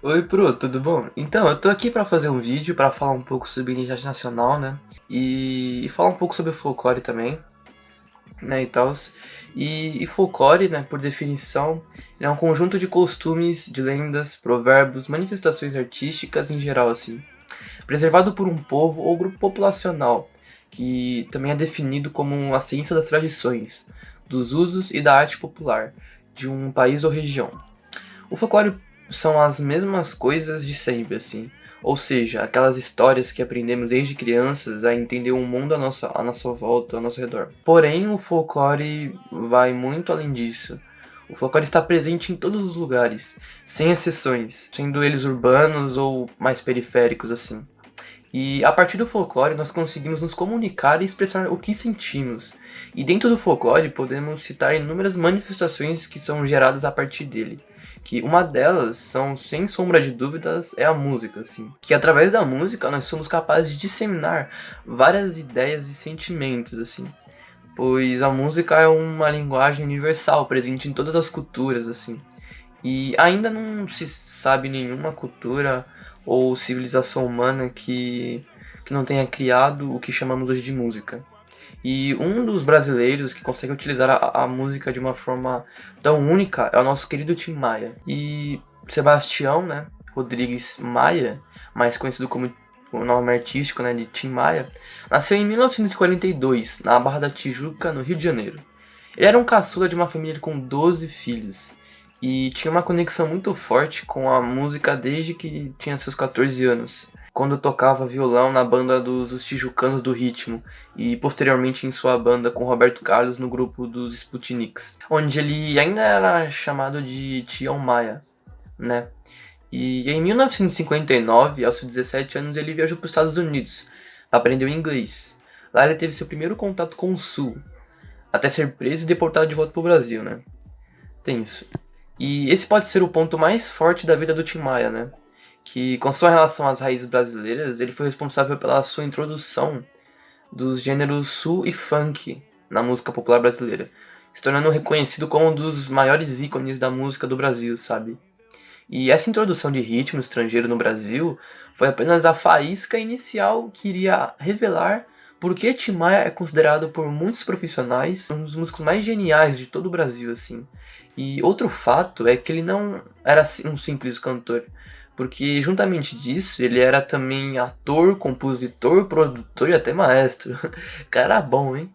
Oi, Pro, tudo bom? Então, eu tô aqui pra fazer um vídeo pra falar um pouco sobre identidade nacional, né? E falar um pouco sobre folclore também, né, e tal. E folclore, né, por definição, ele é um conjunto de costumes, de lendas, provérbios, manifestações artísticas em geral, assim, preservado por um povo ou grupo populacional, que também é definido como a ciência das tradições, dos usos e da arte popular de um país ou região. O folclore são as mesmas coisas de sempre, assim. Ou seja, aquelas histórias que aprendemos desde crianças a entender o mundo à nossa volta, ao nosso redor. Porém, o folclore vai muito além disso. O folclore está presente em todos os lugares, sem exceções, sendo eles urbanos ou mais periféricos, assim. E a partir do folclore nós conseguimos nos comunicar e expressar o que sentimos. E dentro do folclore podemos citar inúmeras manifestações que são geradas a partir dele. Que uma delas são, sem sombra de dúvidas, é a música, assim. Que através da música nós somos capazes de disseminar várias ideias e sentimentos, assim. Pois a música é uma linguagem universal, presente em todas as culturas, assim. E ainda não se sabe nenhuma cultura ou civilização humana que não tenha criado o que chamamos hoje de música. E um dos brasileiros que consegue utilizar a música de uma forma tão única é o nosso querido Tim Maia. E Sebastião, né, Rodrigues Maia, mais conhecido como o nome artístico, né, de Tim Maia, nasceu em 1942, na Barra da Tijuca, no Rio de Janeiro. Ele era um caçula de uma família com 12 filhos e tinha uma conexão muito forte com a música desde que tinha seus 14 anos, quando tocava violão na banda dos Tijucanos do Ritmo e posteriormente em sua banda com Roberto Carlos no grupo dos Sputniks, onde ele ainda era chamado de Tião Maia, né? E em 1959, aos seus 17 anos, ele viajou para os Estados Unidos, aprendeu inglês. Lá ele teve seu primeiro contato com o Sul, até ser preso e deportado de volta para o Brasil, né? Tem isso. E esse pode ser o ponto mais forte da vida do Tim Maia, né? Que com sua relação às raízes brasileiras, ele foi responsável pela sua introdução dos gêneros soul e funk na música popular brasileira, se tornando reconhecido como um dos maiores ícones da música do Brasil, sabe? E essa introdução de ritmo estrangeiro no Brasil foi apenas a faísca inicial que iria revelar por que Tim Maia é considerado por muitos profissionais um dos músicos mais geniais de todo o Brasil, assim. E outro fato é que ele não era um simples cantor, porque juntamente disso ele era também ator, compositor, produtor e até maestro. Cara bom, hein?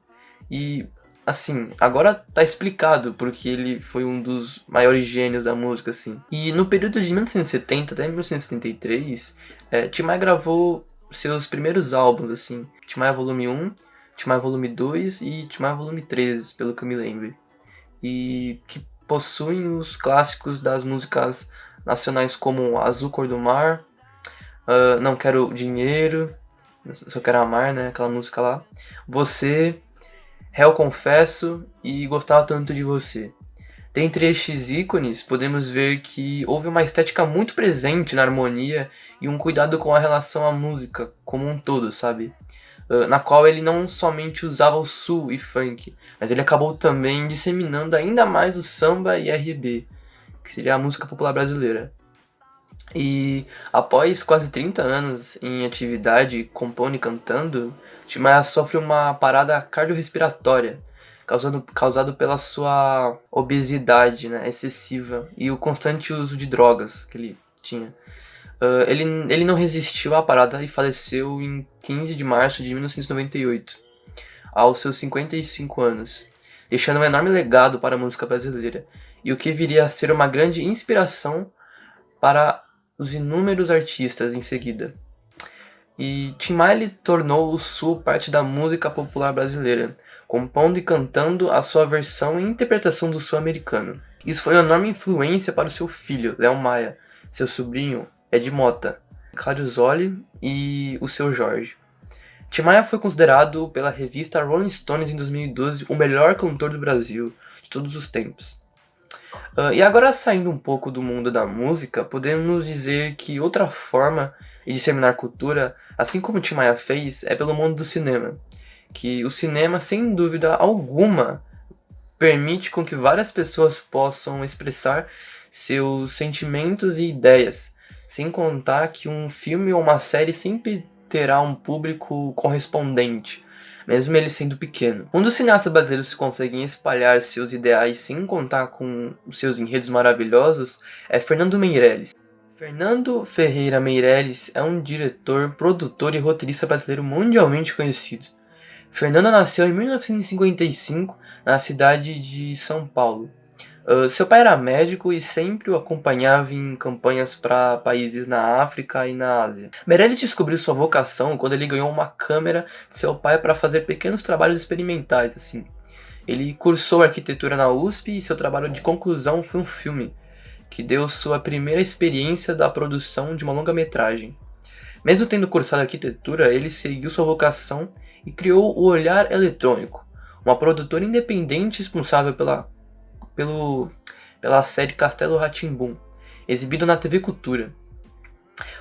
E assim, agora tá explicado porque ele foi um dos maiores gênios da música, assim. E no período de 1970 até 1973, Tim Maia gravou seus primeiros álbuns, assim. Tim Maia Volume 1, Tim Maia Volume 2 e Tim Maia Volume 3, pelo que eu me lembro. E que possuem os clássicos das músicas nacionais como Azul Cor do Mar, Não Quero Dinheiro, Só Quero Amar, né, aquela música lá. Você, Réu Confesso e Gostava Tanto de Você. Dentre estes ícones, podemos ver que houve uma estética muito presente na harmonia e um cuidado com a relação à música como um todo, sabe? Na qual ele não somente usava o soul e funk, mas ele acabou também disseminando ainda mais o samba e R&B, que seria a música popular brasileira. E após quase 30 anos em atividade, compondo e cantando, Tim Maia sofre uma parada cardiorrespiratória, causado pela sua obesidade, né, excessiva e o constante uso de drogas que ele tinha. Ele não resistiu à parada e faleceu em 15 de março de 1998, aos seus 55 anos, deixando um enorme legado para a música brasileira, e o que viria a ser uma grande inspiração para os inúmeros artistas em seguida. E Tim Maia tornou o sul parte da música popular brasileira, compondo e cantando a sua versão e interpretação do sul americano. Isso foi uma enorme influência para o seu filho, Léo Maia, seu sobrinho, Ed Mota, Cláudio Zoli e o seu Jorge. Tim Maia foi considerado pela revista Rolling Stones em 2012 o melhor cantor do Brasil de todos os tempos. E agora, saindo um pouco do mundo da música, podemos dizer que outra forma de disseminar cultura, assim como Tim Maia fez, é pelo mundo do cinema. Que o cinema, sem dúvida alguma, permite com que várias pessoas possam expressar seus sentimentos e ideias, Sem contar que um filme ou uma série sempre terá um público correspondente, mesmo ele sendo pequeno. Um dos cineastas brasileiros que conseguem espalhar seus ideais sem contar com os seus enredos maravilhosos é Fernando Meirelles. Fernando Ferreira Meirelles é um diretor, produtor e roteirista brasileiro mundialmente conhecido. Fernando nasceu em 1955 na cidade de São Paulo. Seu pai era médico e sempre o acompanhava em campanhas para países na África e na Ásia. Meirelles descobriu sua vocação quando ele ganhou uma câmera de seu pai para fazer pequenos trabalhos experimentais, assim. Ele cursou arquitetura na USP e seu trabalho de conclusão foi um filme, que deu sua primeira experiência da produção de uma longa-metragem. Mesmo tendo cursado arquitetura, ele seguiu sua vocação e criou o Olhar Eletrônico, uma produtora independente responsável pela série Castelo Rá-Tim-Bum, exibido na TV Cultura.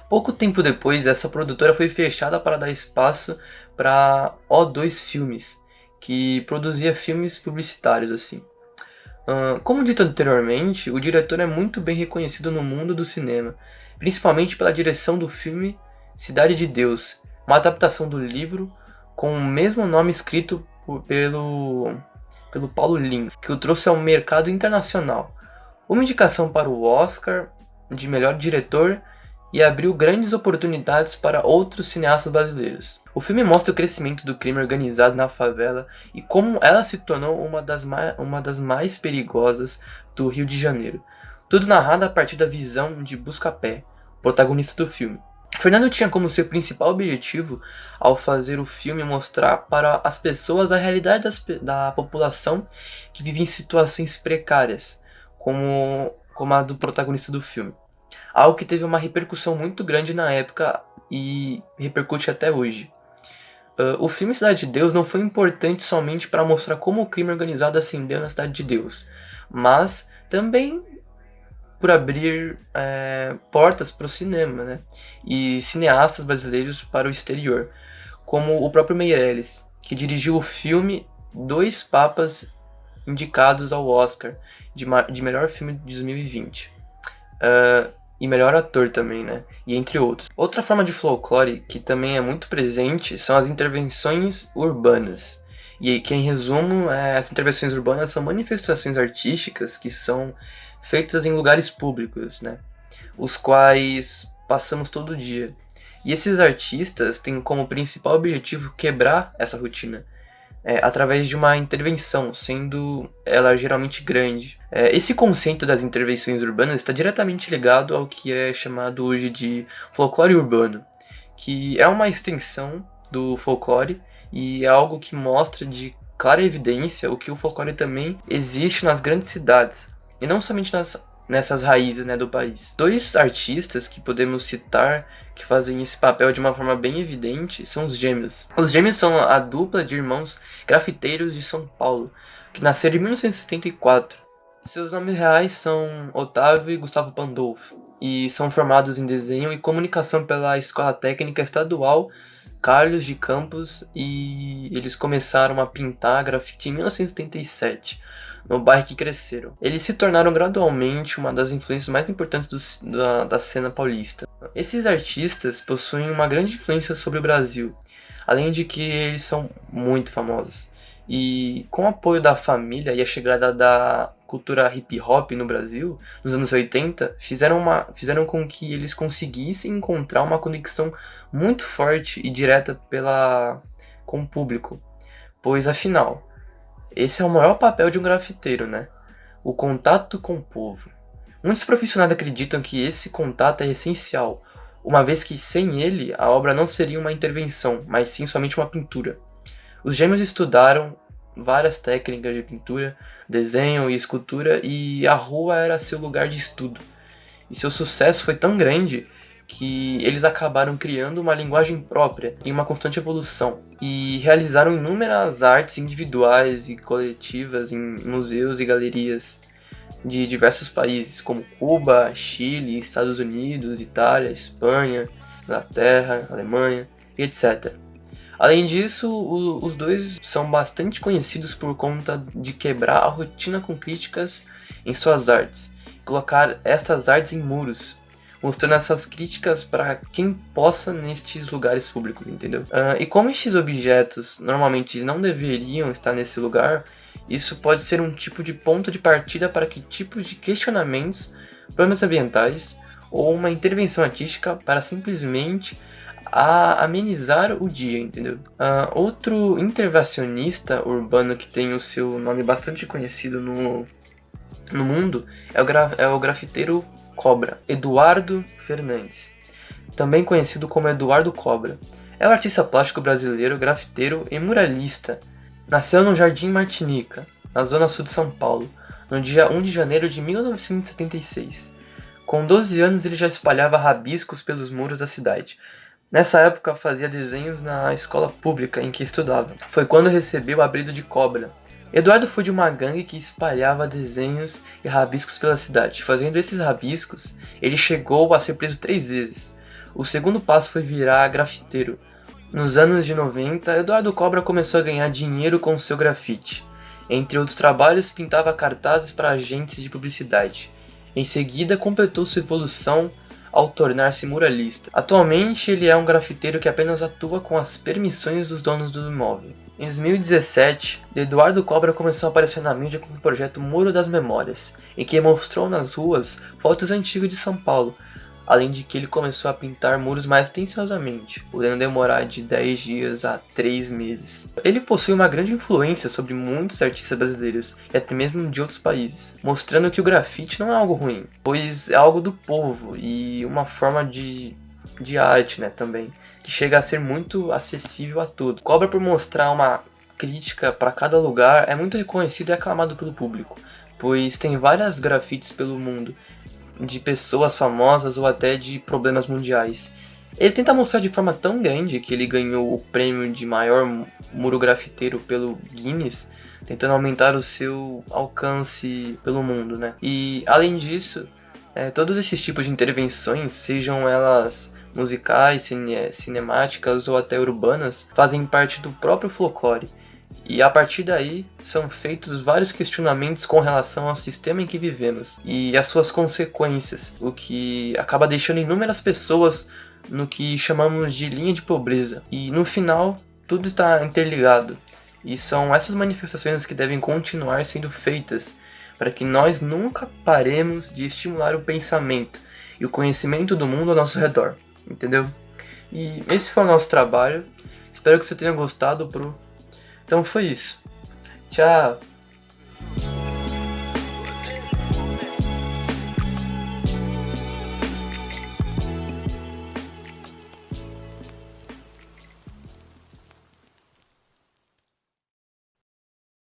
Pouco tempo depois, essa produtora foi fechada para dar espaço para O2 Filmes, que produzia filmes publicitários assim. Como dito anteriormente, o diretor é muito bem reconhecido no mundo do cinema, principalmente pela direção do filme Cidade de Deus, uma adaptação do livro com o mesmo nome escrito pelo Paulo Lins, que o trouxe ao mercado internacional. Uma indicação para o Oscar de melhor diretor e abriu grandes oportunidades para outros cineastas brasileiros. O filme mostra o crescimento do crime organizado na favela e como ela se tornou uma das mais perigosas do Rio de Janeiro. Tudo narrado a partir da visão de Buscapé, protagonista do filme. Fernando tinha como seu principal objetivo, ao fazer o filme, mostrar para as pessoas a realidade da população que vive em situações precárias, como a do protagonista do filme. Algo que teve uma repercussão muito grande na época e repercute até hoje. O filme Cidade de Deus não foi importante somente para mostrar como o crime organizado ascendeu na Cidade de Deus, mas também por abrir portas para o cinema, né? E cineastas brasileiros para o exterior, como o próprio Meirelles, que dirigiu o filme Dois Papas indicados ao Oscar de melhor filme de 2020. E melhor ator também, né? E entre outros. Outra forma de folclore que também é muito presente são as intervenções urbanas. E que, em resumo, as intervenções urbanas são manifestações artísticas que são feitas em lugares públicos, né? Os quais passamos todo dia. E esses artistas têm como principal objetivo quebrar essa rotina, através de uma intervenção, sendo ela geralmente grande. Esse conceito das intervenções urbanas está diretamente ligado ao que é chamado hoje de folclore urbano, que é uma extensão do folclore e é algo que mostra de clara evidência o que o folclore também existe nas grandes cidades, e não somente nessas raízes, né, do país. Dois artistas que podemos citar que fazem esse papel de uma forma bem evidente são os Gêmeos. Os Gêmeos são a dupla de irmãos grafiteiros de São Paulo, que nasceram em 1974. Seus nomes reais são Otávio e Gustavo Pandolfo, e são formados em desenho e comunicação pela Escola Técnica Estadual Carlos de Campos, e eles começaram a pintar grafite em 1977. No bairro que cresceram. Eles se tornaram gradualmente uma das influências mais importantes da cena paulista. Esses artistas possuem uma grande influência sobre o Brasil, além de que eles são muito famosos. E com o apoio da família e a chegada da cultura hip hop no Brasil, nos anos 80, fizeram com que eles conseguissem encontrar uma conexão muito forte e direta com o público. Pois afinal, esse é o maior papel de um grafiteiro, né? O contato com o povo. Muitos profissionais acreditam que esse contato é essencial, uma vez que sem ele a obra não seria uma intervenção, mas sim somente uma pintura. Os Gêmeos estudaram várias técnicas de pintura, desenho e escultura, e a rua era seu lugar de estudo. E seu sucesso foi tão grande que eles acabaram criando uma linguagem própria em uma constante evolução, e realizaram inúmeras artes individuais e coletivas em museus e galerias de diversos países, como Cuba, Chile, Estados Unidos, Itália, Espanha, Inglaterra, Alemanha, etc. Além disso, os dois são bastante conhecidos por conta de quebrar a rotina com críticas em suas artes, colocar estas artes em muros, mostrando essas críticas para quem possa nestes lugares públicos, entendeu? E como estes objetos normalmente não deveriam estar nesse lugar, isso pode ser um tipo de ponto de partida para que tipos de questionamentos, problemas ambientais ou uma intervenção artística para simplesmente amenizar o dia, entendeu? Outro intervencionista urbano que tem o seu nome bastante conhecido no mundo é o grafiteiro Cobra, Eduardo Fernandes, também conhecido como Eduardo Cobra. É um artista plástico brasileiro, grafiteiro e muralista. Nasceu no Jardim Martinica, na zona sul de São Paulo, no dia 1 de janeiro de 1976. Com 12 anos ele já espalhava rabiscos pelos muros da cidade. Nessa época fazia desenhos na escola pública em que estudava. Foi quando recebeu o apelido de Cobra. Eduardo foi de uma gangue que espalhava desenhos e rabiscos pela cidade. Fazendo esses rabiscos, ele chegou a ser preso 3 vezes. O segundo passo foi virar grafiteiro. Nos anos de 90, Eduardo Cobra começou a ganhar dinheiro com seu grafite. Entre outros trabalhos, pintava cartazes para agentes de publicidade. Em seguida, completou sua evolução ao tornar-se muralista. Atualmente, ele é um grafiteiro que apenas atua com as permissões dos donos do imóvel. Em 2017, Eduardo Cobra começou a aparecer na mídia com o projeto Muro das Memórias, em que mostrou nas ruas fotos antigas de São Paulo, além de que ele começou a pintar muros mais atenciosamente, podendo demorar de 10 dias a 3 meses. Ele possui uma grande influência sobre muitos artistas brasileiros e até mesmo de outros países, mostrando que o grafite não é algo ruim, pois é algo do povo e uma forma de arte, né, também, que chega a ser muito acessível a todos. Cobra por mostrar uma crítica para cada lugar é muito reconhecido e aclamado pelo público, pois tem várias grafites pelo mundo, de pessoas famosas ou até de problemas mundiais. Ele tenta mostrar de forma tão grande que ele ganhou o prêmio de maior muro grafiteiro pelo Guinness, tentando aumentar o seu alcance pelo mundo, né? E além disso, todos esses tipos de intervenções, sejam elas musicais, cinemáticas ou até urbanas, fazem parte do próprio folclore. E a partir daí são feitos vários questionamentos com relação ao sistema em que vivemos e as suas consequências, o que acaba deixando inúmeras pessoas no que chamamos de linha de pobreza. E no final, tudo está interligado. E são essas manifestações que devem continuar sendo feitas para que nós nunca paremos de estimular o pensamento e o conhecimento do mundo ao nosso redor, entendeu? E esse foi o nosso trabalho. Espero que você tenha gostado, Então foi isso. Tchau!